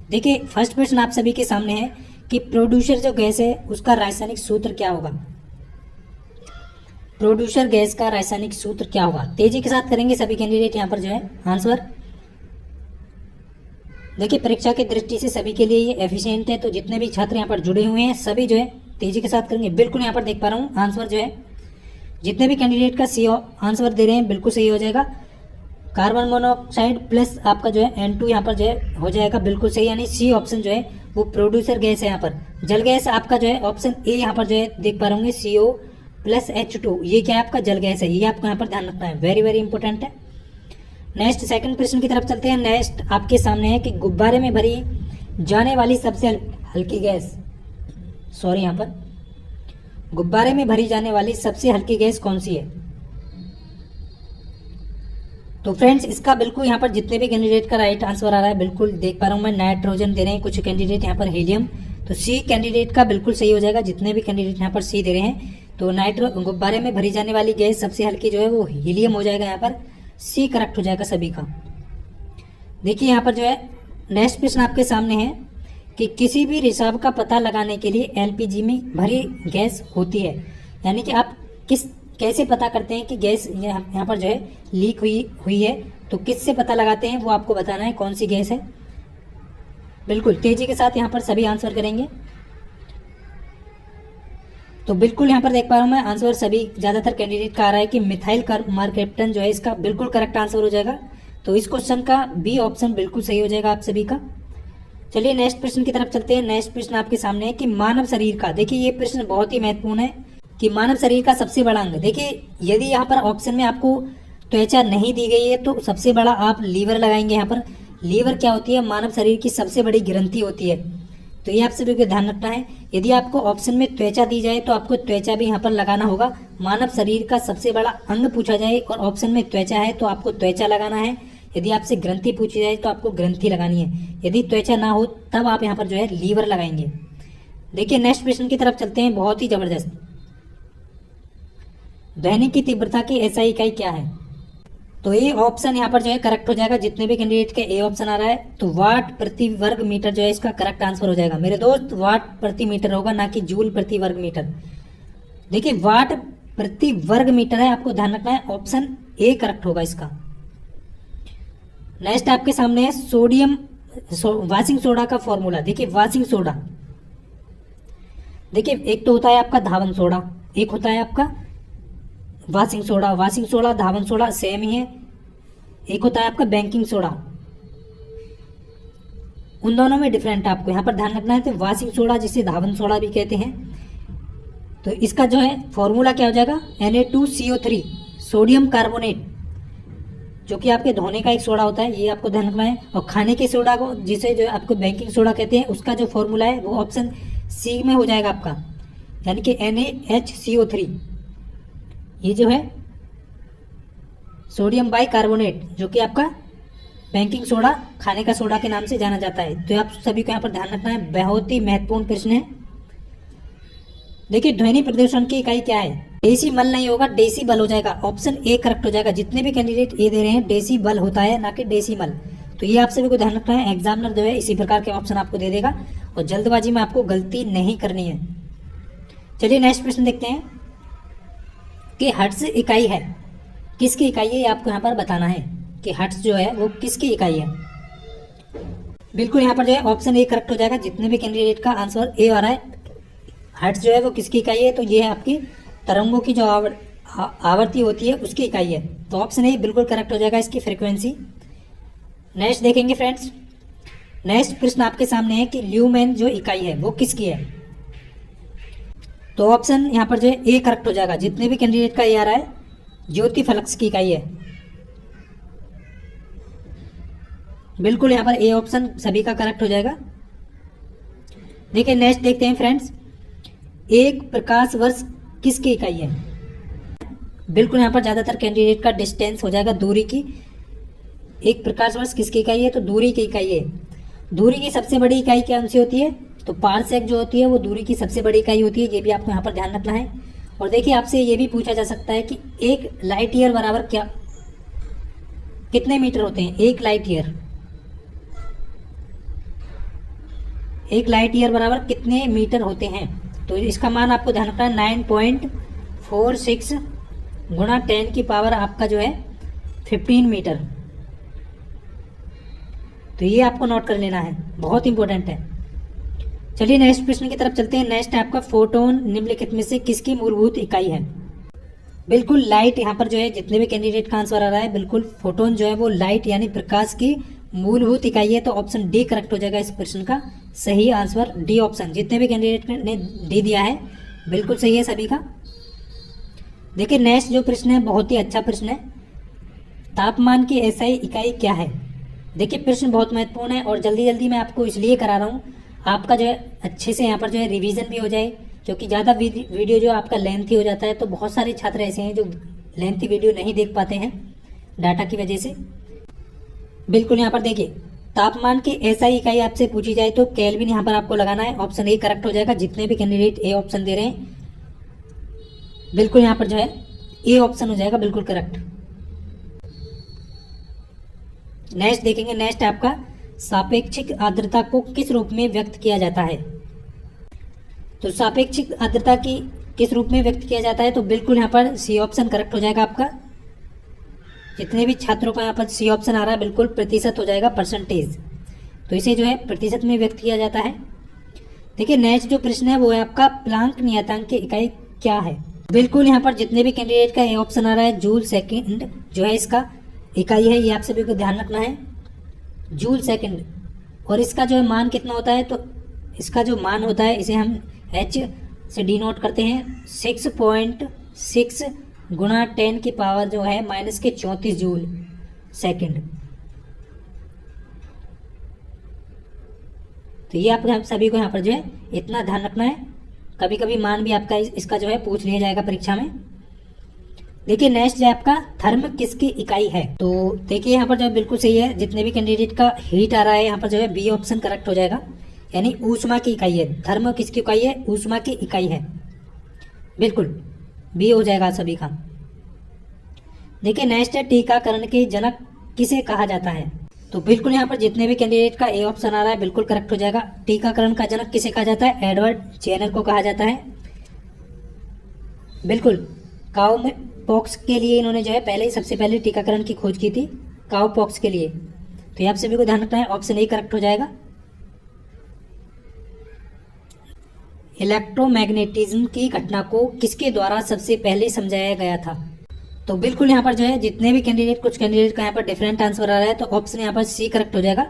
देखिए फर्स्ट प्रश्न आप सभी के सामने है कि प्रोड्यूसर जो गैस है उसका रासायनिक सूत्र क्या होगा। प्रोड्यूसर गैस का रासायनिक सूत्र क्या होगा। तेजी के साथ करेंगे सभी कैंडिडेट यहाँ पर जो है आंसर। देखिए परीक्षा की दृष्टि से सभी के लिए ये एफिशिएंट है, तो जितने भी छात्र यहाँ पर जुड़े हुए हैं सभी जो है तेजी के साथ करेंगे। बिल्कुल यहाँ पर देख पा रहा हूँ आंसर जो है जितने भी कैंडिडेट का सी आंसर दे रहे हैं बिल्कुल सही हो जाएगा। कार्बन मोनोऑक्साइड प्लस आपका जो है N2 यहाँ पर जो है हो जाएगा बिल्कुल सही, यानी सी ऑप्शन जो है वो प्रोड्यूसर गैस है। यहाँ पर जल गैस आपका जो है ऑप्शन ए यहाँ पर जो है देख पा रहे होंगे CO प्लस H2, ये क्या है आपका जल गैस है, ये आपको यहाँ पर ध्यान रखना है, वेरी वेरी इंपॉर्टेंट है। नेक्स्ट सेकंड प्रश्न की तरफ चलते हैं। नेक्स्ट आपके सामने है कि गुब्बारे में भरी जाने वाली सबसे हल्की गैस, सॉरी यहाँ पर गुब्बारे में भरी जाने वाली सबसे हल्की गैस कौन सी है। तो फ्रेंड्स इसका बिल्कुल यहाँ पर जितने भी कैंडिडेट का राइट आंसर आ रहा है बिल्कुल देख पा रहा हूँ मैं, नाइट्रोजन दे रहे हैं कुछ कैंडिडेट यहाँ पर हीलियम, तो सी कैंडिडेट का बिल्कुल सही हो जाएगा। जितने भी कैंडिडेट यहाँ पर सी दे रहे हैं तो गुब्बारे में भरी जाने वाली गैस सबसे हल्की जो है वो हीलियम हो जाएगा, यहाँ पर सी करेक्ट हो जाएगा सभी का। देखिए यहाँ पर जो है नेक्स्ट प्रश्न आपके सामने है कि किसी भी रिसाव का पता लगाने के लिए LPG में भरी गैस होती है, यानी कि आप कैसे पता करते हैं कि गैस यहाँ पर जो है लीक हुई है, तो किससे पता लगाते हैं वो आपको बताना है कौन सी गैस है। बिल्कुल तेजी के साथ यहाँ पर सभी आंसर करेंगे। तो बिल्कुल यहाँ पर देख पा रहा हूँ मैं आंसर सभी ज़्यादातर कैंडिडेट का आ रहा है कि मिथाइल मर्कैप्टन जो है इसका बिल्कुल करेक्ट आंसर हो जाएगा। तो इस क्वेश्चन का बी ऑप्शन बिल्कुल सही हो जाएगा आप सभी का। चलिए नेक्स्ट प्रश्न की तरफ चलते हैं। नेक्स्ट प्रश्न आपके सामने है कि मानव शरीर का, देखिए ये प्रश्न बहुत ही महत्वपूर्ण है कि मानव शरीर का सबसे बड़ा अंग। देखिए यदि यहाँ पर ऑप्शन में आपको त्वचा नहीं दी गई है तो सबसे बड़ा आप लीवर लगाएंगे। यहाँ पर लीवर क्या होती है, मानव शरीर की सबसे बड़ी ग्रंथि होती है, तो ये आप सभी को ध्यान रखना है। यदि आपको ऑप्शन में त्वचा दी जाए तो आपको त्वचा भी यहाँ पर लगाना होगा। मानव शरीर का सबसे बड़ा अंग पूछा जाए और ऑप्शन में त्वचा है तो आपको त्वचा लगाना है। यदि आपसे ग्रंथि पूछी जाए तो आपको ग्रंथि लगानी है। यदि त्वचा ना हो तब आप यहाँ पर जो है लीवर लगाएंगे। देखिए नेक्स्ट प्रश्न की तरफ चलते हैं, बहुत ही जबरदस्त। ध्वनि की तीव्रता की SI इकाई क्या है। तो ये ऑप्शन यहाँ पर जो है करेक्ट हो जाएगा। जितने भी कैंडिडेट के ए ऑप्शन आ रहा है तो वाट प्रति वर्ग मीटर जो है इसका करेक्ट आंसर हो जाएगा मेरे दोस्त। वाट प्रति मीटर होगा, ना कि जूल प्रति वर्ग मीटर। देखिए वाट प्रति वर्ग मीटर है, आपको ध्यान रखना है, ऑप्शन ए करेक्ट होगा इसका। नेक्स्ट आपके सामने है सोडियम वाशिंग सोडा का फॉर्मूला। देखिए वाशिंग सोडा, देखिए एक तो होता है आपका धावन सोडा, एक होता है आपका वाशिंग सोडा। वाशिंग सोडा धावन सोडा सेम ही है। एक होता है आपका बेकिंग सोडा, उन दोनों में डिफरेंट आपको यहाँ पर ध्यान रखना है। तो वाशिंग सोडा जिसे धावन सोडा भी कहते हैं, तो इसका जो है फॉर्मूला क्या हो जाएगा Na2CO3 सोडियम कार्बोनेट, जो कि आपके धोने का एक सोडा होता है, ये आपको ध्यान रखना है। और खाने के सोडा को जिसे जो आपको बेकिंग सोडा कहते हैं उसका जो फॉर्मूला है वो ऑप्शन सी में हो जाएगा आपका, यानी कि NaHCO3। ये जो है सोडियम बाइकार्बोनेट जो कि आपका बेकिंग सोडा खाने का सोडा के नाम से जाना जाता है। तो आप सभी को यहाँ पर ध्यान रखना है, बहुत ही महत्वपूर्ण प्रश्न है। देखिए ध्वनि प्रदूषण की इकाई क्या है। डेसीबल नहीं होगा, डेसीबल हो जाएगा, ऑप्शन ए करेक्ट हो जाएगा। जितने भी कैंडिडेट ए दे रहे हैं डेसीबल होता है ना कि डेसिमल, तो ये आप सभी को ध्यान रखना है। एग्जामिनर जो है इसी प्रकार के ऑप्शन आपको दे देगा और जल्दबाजी में आपको गलती नहीं करनी है। चलिए नेक्स्ट प्रश्न देखते हैं कि हर्ट्ज इकाई है, किसकी इकाई है, ये आपको यहाँ पर बताना है कि हर्ट्ज जो है वो किसकी इकाई है। बिल्कुल यहाँ पर जो है ऑप्शन ए करेक्ट हो जाएगा। जितने भी कैंडिडेट का आंसर ए आ रहा है, हर्ट्ज जो है वो किसकी इकाई है, तो ये है आपकी तरंगों की जो आवृत्ति होती है उसकी इकाई है। तो ऑप्शन ए बिल्कुल करेक्ट हो जाएगा, इसकी फ्रीक्वेंसी। नेक्स्ट देखेंगे फ्रेंड्स, नेक्स्ट प्रश्न आपके सामने है कि ल्यूमेन जो इकाई है वो किसकी है। तो ऑप्शन यहाँ पर जो है ए करेक्ट हो जाएगा। जितने भी कैंडिडेट का ए आ रहा है, ज्योति फ्लक्स की इकाई है। बिल्कुल यहाँ पर ए ऑप्शन सभी का करेक्ट हो जाएगा। देखिए नेक्स्ट देखते हैं फ्रेंड्स, एक प्रकाश वर्ष किसकी इकाई है। बिल्कुल यहाँ पर ज्यादातर कैंडिडेट का डिस्टेंस हो जाएगा, दूरी की। एक प्रकाश वर्ष किसकी इकाई है, तो दूरी की इकाई है। दूरी की सबसे बड़ी इकाई कौन सी होती है, तो पारसेक जो होती है वो दूरी की सबसे बड़ी इकाई होती है। ये भी आपको यहाँ पर ध्यान रखना है। और देखिए आपसे ये भी पूछा जा सकता है कि एक लाइट ईयर बराबर क्या कितने मीटर होते हैं। एक लाइट ईयर एक लाइट ईयर बराबर कितने मीटर होते हैं? तो इसका मान आपको ध्यान रखना है 9.46 गुणा 10 की पावर आपका जो है 15 मीटर। तो ये आपको नोट कर लेना है, बहुत इंपॉर्टेंट है। चलिए नेक्स्ट प्रश्न की तरफ चलते हैं। नेक्स्ट है आपका फोटोन निम्नलिखित में से किसकी मूलभूत इकाई है? बिल्कुल लाइट, यहाँ पर जो है जितने भी कैंडिडेट का आंसर आ रहा है बिल्कुल फोटोन जो है वो लाइट यानी प्रकाश की मूलभूत इकाई है। तो ऑप्शन डी करेक्ट हो जाएगा इस प्रश्न का सही आंसर, डी ऑप्शन। जितने भी कैंडिडेट ने डी दिया है बिल्कुल सही है सभी का। देखिए नेक्स्ट जो प्रश्न है बहुत ही अच्छा प्रश्न है। तापमान की एसआई इकाई क्या है? देखिए प्रश्न बहुत महत्वपूर्ण है और जल्दी जल्दी मैं आपको इसलिए करा रहा हूँ आपका जो है अच्छे से यहाँ पर जो है रिवीजन भी हो जाए, क्योंकि ज़्यादा वीडियो जो आपका लेंथी हो जाता है तो बहुत सारे छात्र ऐसे हैं जो लेंथी वीडियो नहीं देख पाते हैं डाटा की वजह से। बिल्कुल यहाँ पर देखिए तापमान की एसआई इकाई आपसे पूछी जाए तो केल्विन यहाँ पर आपको लगाना है, ऑप्शन ए करेक्ट हो जाएगा। जितने भी कैंडिडेट ए ऑप्शन दे रहे हैं बिल्कुल यहाँ पर जो है ए ऑप्शन हो जाएगा बिल्कुल करेक्ट। नेक्स्ट देखेंगे, नेक्स्ट आपका सापेक्षिक आर्द्रता को किस रूप में व्यक्त किया जाता है? तो सापेक्षिक आर्द्रता की किस रूप में व्यक्त किया जाता है? तो बिल्कुल यहाँ पर सी ऑप्शन करेक्ट हो जाएगा आपका। जितने भी छात्रों का यहाँ पर सी ऑप्शन आ रहा है बिल्कुल प्रतिशत हो जाएगा, परसेंटेज। तो इसे जो है प्रतिशत में व्यक्त किया जाता है। देखिए नेक्स्ट जो प्रश्न है वो है आपका प्लांक नियतांक की इकाई क्या है? बिल्कुल यहाँ पर जितने भी कैंडिडेट का ये ऑप्शन आ रहा है जूल सेकंड जो है इसका इकाई है, ये आप सभी को ध्यान रखना है, जूल सेकंड। और इसका जो है मान कितना होता है? तो इसका जो मान होता है इसे हम एच से डिनोट करते हैं 6.6 गुणा 10 की पावर जो है -34 जूल सेकंड। तो ये आप सभी को यहाँ पर जो है इतना ध्यान रखना है। कभी कभी मान भी आपका इसका जो है पूछ लिया जाएगा परीक्षा में। देखिए नेक्स्ट जो आपका थर्म किसकी इकाई है? तो देखिए यहाँ पर जो बिल्कुल सही है। जितने भी कैंडिडेट का हीट आ रहा है यहाँ पर जो है बी ऑप्शन करेक्ट हो जाएगा, यानी ऊष्मा की इकाई है। थर्म किसकी इकाई है? ऊष्मा की इकाई है, बिल्कुल बी हो जाएगा सभी का। देखिए नेक्स्ट है टीकाकरण के जनक किसे कहा जाता है? तो बिल्कुल यहाँ पर जितने भी कैंडिडेट का ए ऑप्शन आ रहा है बिल्कुल करेक्ट हो जाएगा। टीकाकरण का जनक किसे कहा जाता है? एडवर्ड जेनर को कहा जाता है। बिल्कुल काउ में पॉक्स के लिए इन्होंने जो है पहले ही सबसे पहले टीकाकरण की खोज की थी, काउ पॉक्स के लिए। तो ये आप सभी को ध्यान रखना है, ऑप्शन ए करेक्ट हो जाएगा। इलेक्ट्रोमैग्नेटिज्म की घटना को किसके द्वारा सबसे पहले समझाया गया था? तो बिल्कुल यहाँ पर जो है जितने भी कैंडिडेट, कुछ कैंडिडेट का यहाँ पर डिफरेंट आंसर आ रहा है तो ऑप्शन यहाँ पर सी करेक्ट हो जाएगा।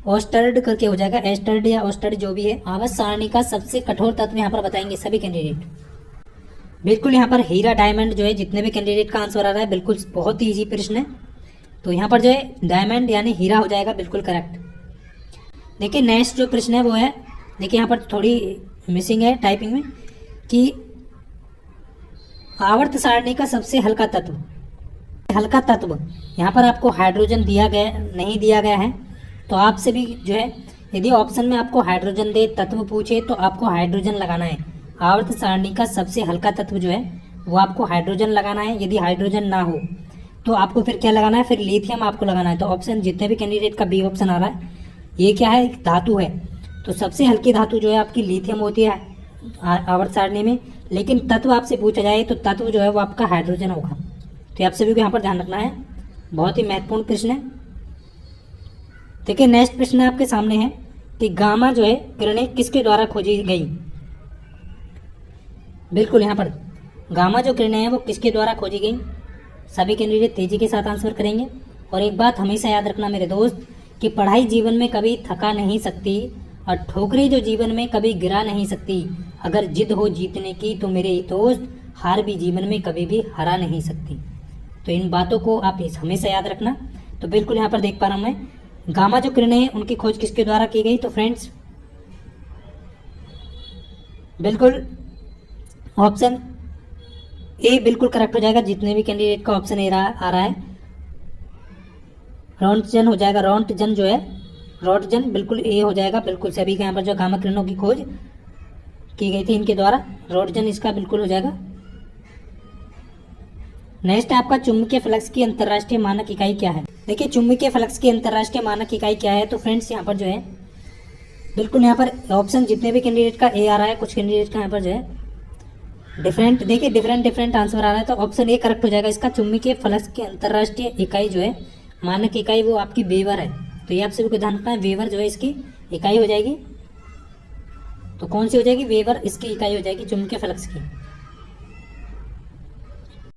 ऑस्टर्ड करके हो जाएगा, एस्टर्ड या ऑस्टर्ड जो भी है। आवर्त सारणी का सबसे कठोर तत्व यहाँ पर बताएंगे सभी कैंडिडेट। बिल्कुल यहाँ पर हीरा डायमंड जो है जितने भी कैंडिडेट का आंसर आ रहा है बिल्कुल बहुत ही इजी प्रश्न है। तो यहाँ पर जो है डायमंड यानी हीरा हो जाएगा बिल्कुल करेक्ट। देखिए नेक्स्ट जो प्रश्न है वो है, देखिए यहाँ पर थोड़ी मिसिंग है टाइपिंग में कि आवर्त सारणी का सबसे हल्का तत्व, हल्का तत्व यहाँ पर आपको हाइड्रोजन दिया गया नहीं दिया गया है। तो आपसे भी जो है यदि ऑप्शन में आपको हाइड्रोजन दे तत्व पूछे तो आपको हाइड्रोजन लगाना है। आवर्त सारणी का सबसे हल्का तत्व जो है वो आपको हाइड्रोजन लगाना है। यदि हाइड्रोजन ना हो तो आपको फिर क्या लगाना है? फिर लिथियम आपको लगाना है। तो ऑप्शन जितने भी कैंडिडेट का बी ऑप्शन आ रहा है, ये क्या है? एक धातु है। तो सबसे हल्की धातु जो है आपकी लिथियम होती है आवर्त सारणी में, लेकिन तत्व आपसे पूछा जाए तो तत्व जो है वो आपका हाइड्रोजन होगा। तो आप सभी को यहाँ पर ध्यान रखना है, बहुत ही महत्वपूर्ण प्रश्न है। देखिए नेक्स्ट प्रश्न आपके सामने है कि गामा जो है किरणें किसके द्वारा खोजी गई? बिल्कुल यहाँ पर गामा जो किरणें हैं वो किसके द्वारा खोजी गई? सभी कैंडिडेट तेजी के साथ आंसर करेंगे। और एक बात हमेशा याद रखना मेरे दोस्त कि पढ़ाई जीवन में कभी थका नहीं सकती और ठोकरें जो जीवन में कभी गिरा नहीं सकती। अगर जिद हो जीतने की तो मेरे दोस्त हार भी जीवन में कभी भी हरा नहीं सकती। तो इन बातों को आप हमेशा याद रखना। तो बिल्कुल यहाँ पर देख पा रहा हूँ मैं, गामा जो किरणें हैं उनकी खोज किसके द्वारा की गई? तो फ्रेंड्स बिल्कुल ऑप्शन ए बिल्कुल करेक्ट हो जाएगा। जितने भी कैंडिडेट का ऑप्शन ए आ रहा है रोंटजन हो जाएगा। रोंटजन जो है रोंटजन बिल्कुल ए हो जाएगा। बिल्कुल सभी का यहाँ पर जो गामा किरणों की खोज की गई थी इनके द्वारा, रोंटजन इसका बिल्कुल हो जाएगा। नेक्स्ट आपका चुंबकीय फ्लक्स की अंतर्राष्ट्रीय मानक इकाई क्या है? देखिए चुंबकीय फ्लक्स की अंतर्राष्ट्रीय मानक इकाई क्या है? तो फ्रेंड्स यहाँ पर जो है बिल्कुल यहाँ पर ऑप्शन जितने भी कैंडिडेट का ए आ रहा है, कुछ कैंडिडेट का यहाँ पर जो है डिफरेंट, देखिए डिफरेंट आंसर आ रहा है, तो ऑप्शन ए करेक्ट हो जाएगा इसका। चुंबकीय फ्लक्स की अंतर्राष्ट्रीय इकाई जो है, मानक इकाई, वो आपकी वेबर है। तो ये आप सभी को ध्यान रखना है, वेबर जो है इसकी इकाई हो जाएगी। तो कौन सी हो जाएगी? वेबर इसकी इकाई हो जाएगी चुंबकीय फ्लक्स की।